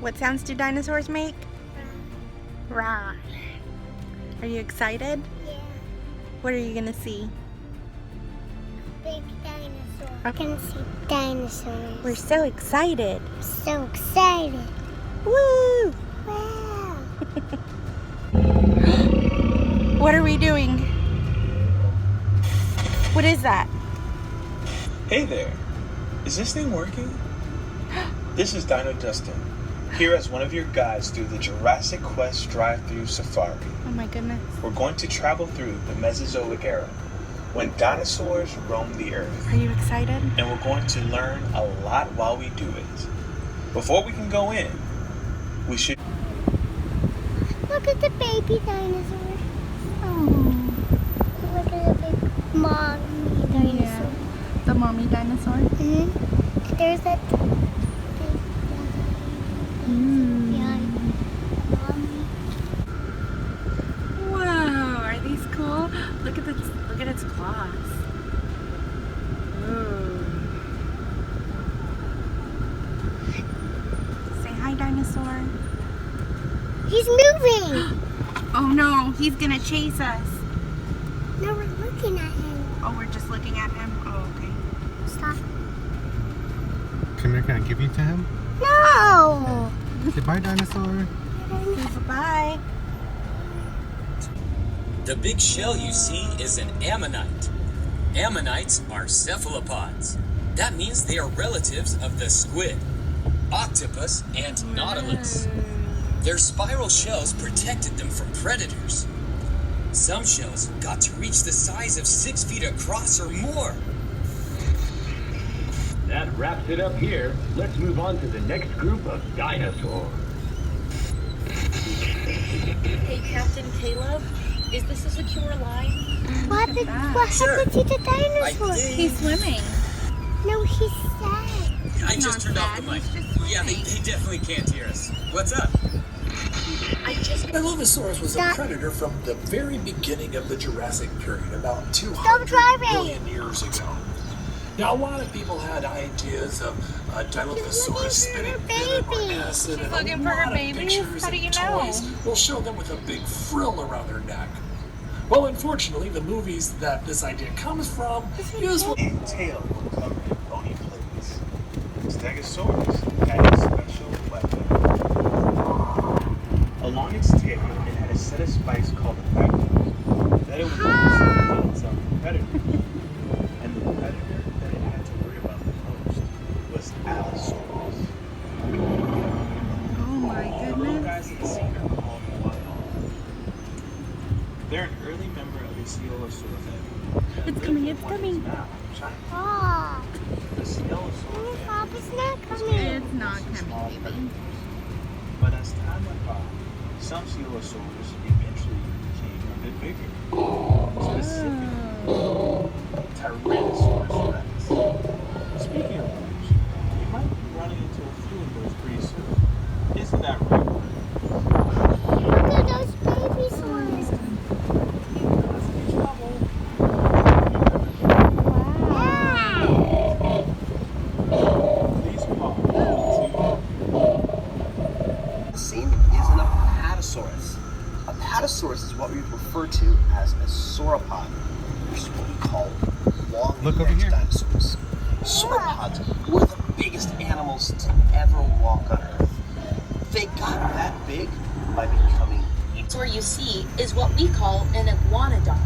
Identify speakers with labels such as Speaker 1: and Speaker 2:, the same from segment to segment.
Speaker 1: What sounds do dinosaurs make? Rawr. Are you excited?
Speaker 2: Yeah.
Speaker 1: What are you gonna see?
Speaker 2: Big dinosaur. I can see dinosaurs.
Speaker 1: We're so excited.
Speaker 2: So excited.
Speaker 1: Woo!
Speaker 2: Wow.
Speaker 1: What are we doing? What is that?
Speaker 3: Hey there. Is this thing working? This is Dino Dustin, here as one of your guides through the Jurassic Quest Drive-Thru Safari.
Speaker 1: Oh my goodness.
Speaker 3: We're going to travel through the Mesozoic era, when dinosaurs roamed the earth.
Speaker 1: Are you excited?
Speaker 3: And we're going to learn a lot while we do it. Before we can go in, we should...
Speaker 2: Look at the baby dinosaur.
Speaker 1: Oh.
Speaker 2: Look at the big mommy dinosaur.
Speaker 1: Yeah. The mommy dinosaur?
Speaker 2: Mm-hmm. There's that big mommy.
Speaker 1: Whoa, are these cool? Look at its claws. Ooh. Say hi, dinosaur.
Speaker 2: He's moving.
Speaker 1: Oh no, he's gonna chase us.
Speaker 2: No, we're looking at him.
Speaker 1: Oh, we're just looking at him? Oh, okay.
Speaker 2: Stop.
Speaker 4: Can I give you to him?
Speaker 2: No.
Speaker 4: Say bye, dinosaur.
Speaker 1: Bye.
Speaker 5: The big shell you see is an ammonite. Ammonites are cephalopods. That means they are relatives of the squid, octopus, and nautilus. Their spiral shells protected them from predators. Some shells got to reach the size of 6 feet across or more.
Speaker 6: That wraps it up here. Let's move on to the next group of dinosaurs.
Speaker 7: Hey, Captain Caleb, is this a secure line?
Speaker 2: What happened to the dinosaur?
Speaker 1: He's swimming.
Speaker 2: No, he's sad.
Speaker 5: I just turned off the mic. Yeah, they definitely can't hear us. What's up?
Speaker 8: Dilophosaurus was a predator from the very beginning of the Jurassic period, about 200 million years ago. Now, a lot of people had ideas of Dilophosaurus spitting venom or acid, and a lot of pictures and toys will show them with a big frill around their neck. Well, unfortunately, the movies that this idea comes from use
Speaker 3: and tail were covered in bony plates. Stegosaurus had a special weapon. Along its tail, it had a set of spikes called a vector that it would use to defend itself from predators. And the predator that it had to worry about the most was Allosaurus.
Speaker 1: Oh my
Speaker 3: The little
Speaker 1: goodness.
Speaker 3: guys in the scene are called wild. They're an early member of the Coelosaurus family.
Speaker 1: It's coming, it's coming.
Speaker 2: Oh.
Speaker 3: The Coelosaurus
Speaker 2: Stop,
Speaker 3: family
Speaker 2: it's not
Speaker 3: was
Speaker 2: coming.
Speaker 3: made
Speaker 1: It's not
Speaker 3: of small
Speaker 1: coming, baby.
Speaker 3: predators. But as time went by, some Coelosaurus eventually became a bit bigger. Specifically, Tyrannosaurus rex. Speaking of which, you might be running into a few of those pretty soon. Isn't that right?
Speaker 2: Look at those baby ones.
Speaker 3: These paws.
Speaker 9: The scene is an apatosaurus. Apatosaurus is what we refer to as a sauropod, which is what we call long-necked dinosaurs. Sauropods were the biggest animals to ever walk on Earth. They got that big by becoming
Speaker 7: Where you see is what we call an iguanodon,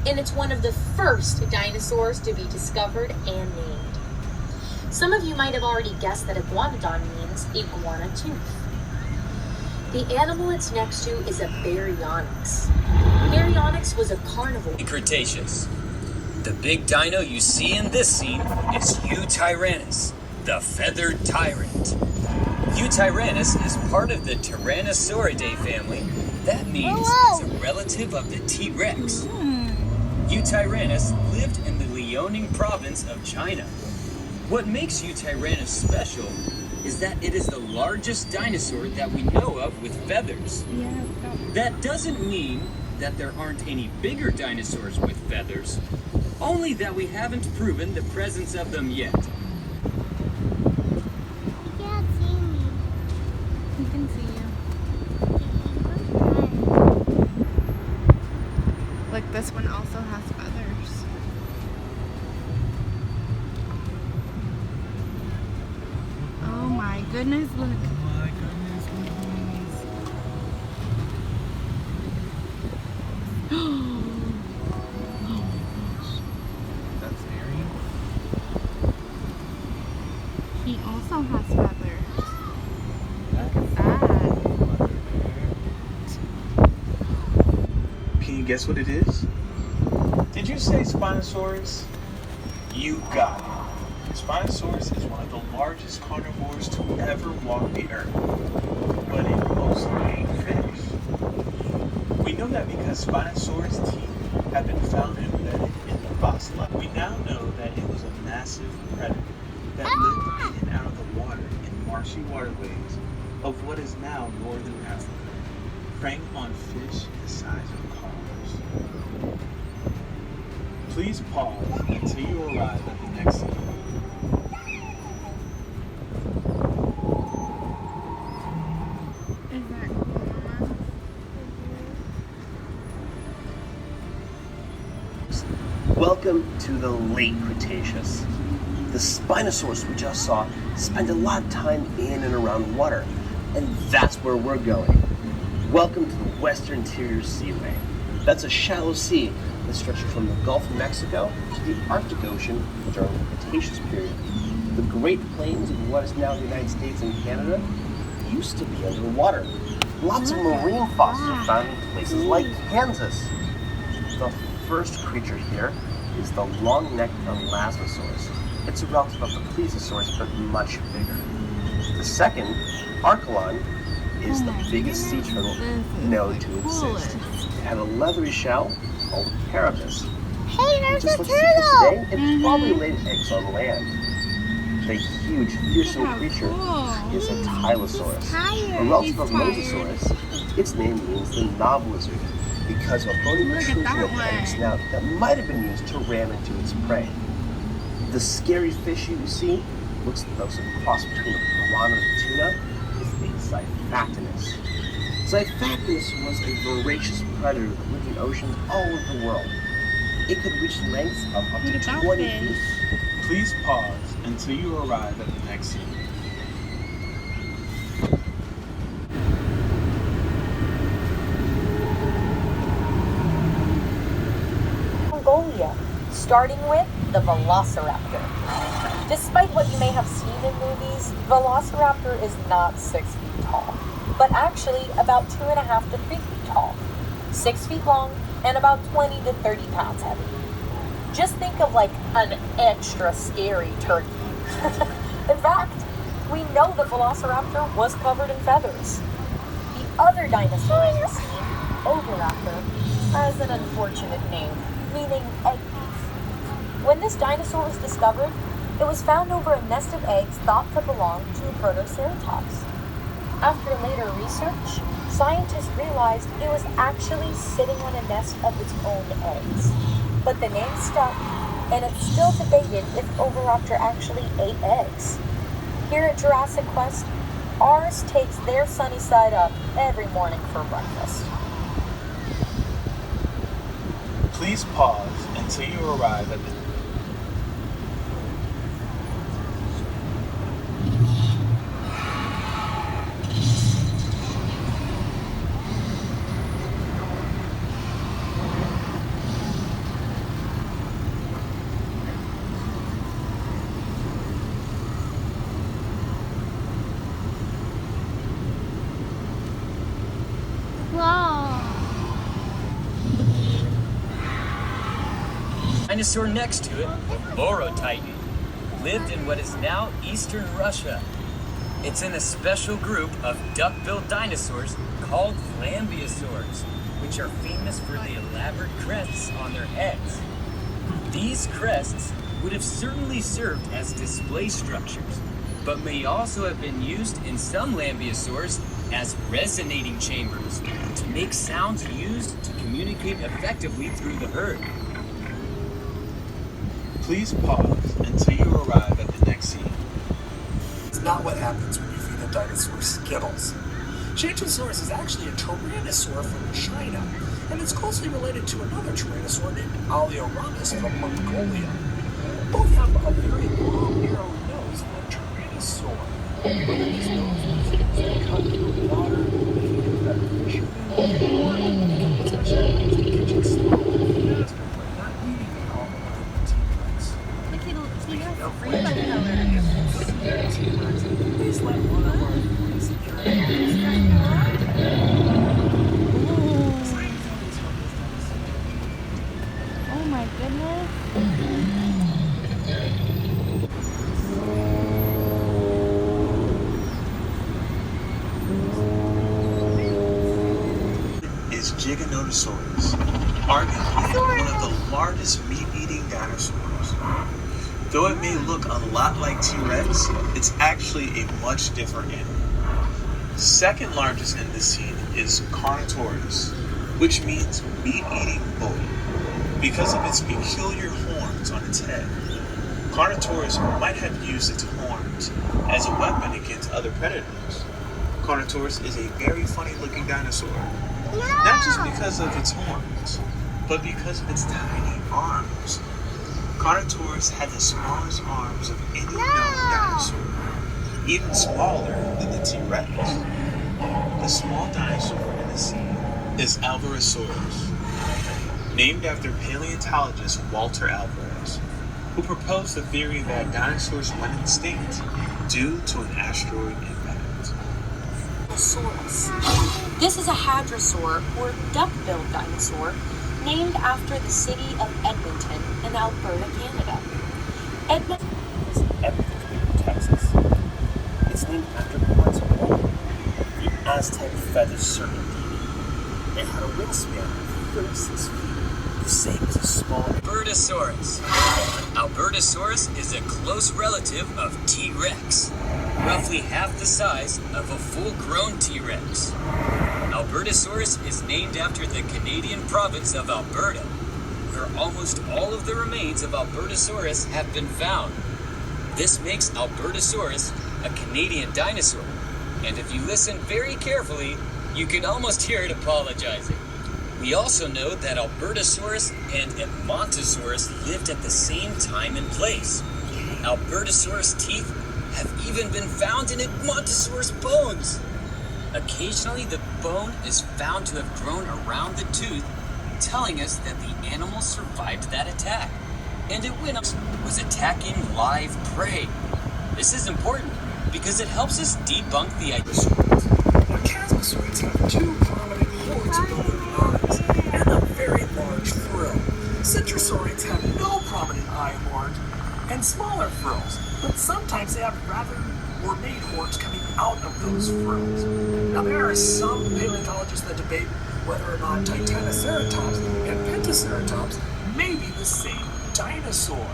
Speaker 7: and it's one of the first dinosaurs to be discovered and named. Some of you might have already guessed that iguanodon means iguana tooth. The animal it's next to is a baryonyx. Baryonyx was a carnivore.
Speaker 5: Cretaceous. The big dino you see in this scene is Eutyrannus, the feathered tyrant. Eutyrannus is part of the Tyrannosauridae family. That means it's a relative of the T-Rex. Eutyrannus lived in the Liaoning province of China. What makes Eutyrannus special is that it is the largest dinosaur that we know of with feathers. That doesn't mean that there aren't any bigger dinosaurs with feathers, only that we haven't proven the presence of them yet.
Speaker 2: Yeah, see?
Speaker 1: this one also has feathers. Oh my goodness, look.
Speaker 4: Oh my goodness, that's scary.
Speaker 1: He also has feathers. Look at that.
Speaker 3: Can you guess what it is? Did you say Spinosaurus? You got it. Spinosaurus is one of the largest carnivores to ever walk the earth, but it mostly ate fish. We know that because Spinosaurus teeth have been found embedded in the fossil. We now know that it was a massive predator that lived in and out of the water in marshy waterways of what is now northern Africa, preying on fish the size of cars. Please pause until you arrive at the next scene.
Speaker 1: Is that cool, Mama?
Speaker 9: Welcome to the late Cretaceous. The Spinosaurus we just saw spent a lot of time in and around water, and that's where we're going. Welcome to the Western Interior Seaway. That's a shallow sea that stretches from the Gulf of Mexico to the Arctic Ocean during the Cretaceous period. The Great Plains of what is now the United States and Canada used to be underwater. Lots of marine fossils are found in places like Kansas. The first creature here is the long-necked Elasmosaurus. It's a relative of the Plesiosaurus, but much bigger. The second, Archelon, is the biggest sea turtle known to exist. It had a leathery shell called a carapace.
Speaker 2: Hey, there's
Speaker 9: Just
Speaker 2: a
Speaker 9: like seagulls
Speaker 2: turtle!
Speaker 9: today, it probably laid eggs on land. The huge, fearsome creature is a Tylosaurus. A relative of Mosasaurus, its name means the knob lizard because of a bony protrusion at the end of snout that might have been used to ram into its prey. The scary fish you see looks like a cross between a piranha and a tuna is a Xiphactinus. Xiphactinus was a voracious predator that lived in oceans all over the world. It could reach lengths of up
Speaker 1: Look at
Speaker 9: to
Speaker 1: that
Speaker 9: 20
Speaker 1: fish.
Speaker 9: feet.
Speaker 3: Please pause until you arrive at the next scene.
Speaker 7: Mongolia, starting with the Velociraptor. Despite what you may have seen in movies, Velociraptor is not 6 feet tall, but actually about 2.5 to 3 feet tall, 6 feet long, and about 20 to 30 pounds heavy. Just think of like an extra scary turkey. In fact, we know the Velociraptor was covered in feathers. The other dinosaur in the scene, Oviraptor, has an unfortunate name, meaning egg thief. When this dinosaur was discovered, it was found over a nest of eggs thought to belong to a Protoceratops. After later research, scientists realized it was actually sitting on a nest of its own eggs. But the name stuck, and it's still debated if Oviraptor actually ate eggs. Here at Jurassic Quest, ours takes their sunny side up every morning for breakfast.
Speaker 3: Please pause until you arrive at the
Speaker 2: Wow.
Speaker 5: Dinosaur next to it, Borotitan, lived in what is now eastern Russia. It's in a special group of duck-billed dinosaurs called flambeosaurs, which are famous for the elaborate crests on their heads. These crests would have certainly served as display structures, but may also have been used in some lambeosaurs as resonating chambers to make sounds used to communicate effectively through the herd.
Speaker 3: Please pause until you arrive at the next scene.
Speaker 8: It's not what happens when you feed a dinosaur Skittles. Shantosaurus is actually a tyrannosaur from China. and it's closely related to another tyrannosaur named Alioramus from Mongolia. Both have a very long, narrow nose for a tyrannosaur. Whether this nose was used to cut through water, making it better fishermen, or it can potentially be used to catch it slower and faster, but not needing the power of the T-Rex.
Speaker 1: Look, he has
Speaker 8: Of
Speaker 1: rainbow
Speaker 8: which,
Speaker 1: colors.
Speaker 8: so the T-Rex, please let one of our three security
Speaker 1: Is that cool? Oh my goodness.
Speaker 3: Is Giganotosaurus, arguably one of the largest meat-eating dinosaurs. Though it may look a lot like T-Rex, it's actually a much different animal. Second largest in this scene is Carnotaurus, which means meat-eating bull, because of its peculiar horns on its head. Carnotaurus might have used its horns as a weapon against other predators. Carnotaurus is a very funny-looking dinosaur. Not just because of its horns, but because of its tiny arms. Carnotaurus had the smallest arms of any known dinosaur, even smaller than the T-Rex. The small dinosaur in the scene is Alvarezsaurus, named after paleontologist Walter Alvarez, who proposed the theory that dinosaurs went extinct due to an asteroid impact.
Speaker 7: This is a hadrosaur, or duck-billed dinosaur, named after the city of Edmonton in Alberta, Canada. Edmonton
Speaker 9: is Edmonton, Texas. It's named after Quetzalcoatl, the Aztec feathered serpent deity. It had a wingspan of 36 feet, the same as a small
Speaker 5: Albertosaurus. Albertosaurus is a close relative of T-Rex, roughly half the size of a full-grown T-Rex. Albertosaurus is named after the Canadian province of Alberta, where almost all of the remains of Albertosaurus have been found. This makes Albertosaurus a Canadian dinosaur, and if you listen very carefully, you can almost hear it apologizing. We also know that Albertosaurus and Edmontosaurus lived at the same time and place. Albertosaurus teeth have even been found in Edmontosaurus bones. Occasionally, the bone is found to have grown around the tooth, telling us that the animal survived that attack, and it was attacking live prey. This is important because it helps us debunk the idea.
Speaker 8: Now, chasmosaurids have two prominent horns above their eyes and a very large frill. Citrosaurids have no prominent eye horns and smaller frills, but sometimes they have rather ornate horns coming out of those frills. Now, there are some paleontologists that debate whether or not Titanoceratops and Pentaceratops may be the same dinosaur.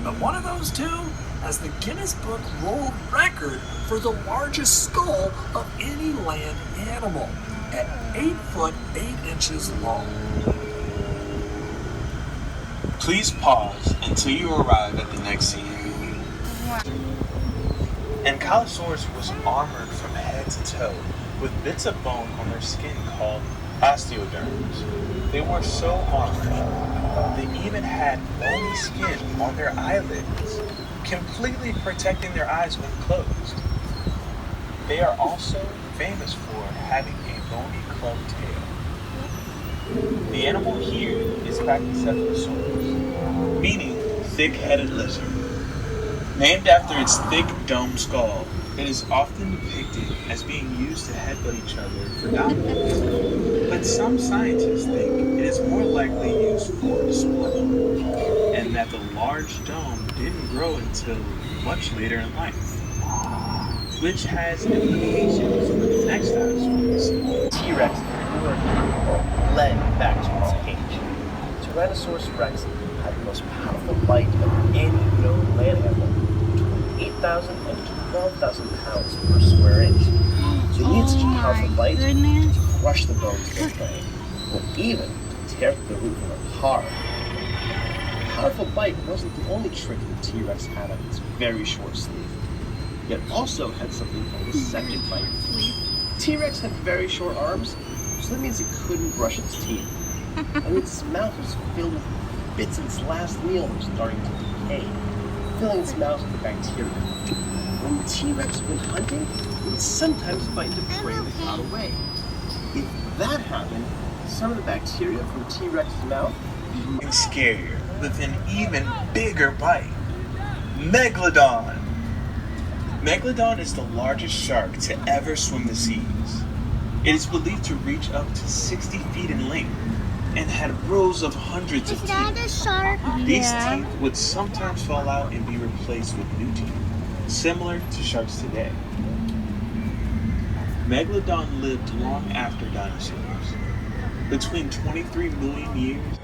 Speaker 8: But one of those two has the Guinness Book World Record for the largest skull of any land animal, at 8 foot 8 inches long.
Speaker 3: Please pause until you arrive at the next scene. Ankylosaurus was armored from head to toe with bits of bone on their skin called osteoderms. They were so armored, they even had bony skin on their eyelids, completely protecting their eyes when closed. They are also famous for having a bony clubbed tail. The animal here is Pachycephalosaurus, meaning thick-headed lizard. Named after its thick dome skull, it is often depicted as being used to headbutt each other for dominance. But some scientists think it is more likely used for display, and that the large dome didn't grow until much later in life, which has implications for the next dinosaurs.
Speaker 9: T-Rex led back to its cage. Tyrannosaurus Rex had the most powerful bite of any known land animal, between 8,000 and 12,000 pounds per square inch. So you need such a powerful bite to crush the bones of their prey, or even to tear the roof of a car. A powerful bite wasn't the only trick the T-Rex had on its very short sleeve. It also had something called a septic bite. T-Rex had very short arms, so that means it couldn't brush its teeth. and its mouth was filled with bits of its last meal were starting to decay, filling its mouth with bacteria. When the T-Rex went hunting, it would sometimes bite into prey that got away. If that happened, some of the bacteria from T-Rex's mouth
Speaker 3: And scarier, with an even bigger bite. Megalodon! Megalodon is the largest shark to ever swim the seas. It is believed to reach up to 60 feet in length and had rows of hundreds of
Speaker 2: Is that
Speaker 3: teeth.
Speaker 2: a shark?
Speaker 3: These teeth would sometimes fall out and be replaced with new teeth, similar to sharks today. Megalodon lived long after dinosaurs, between 23 million years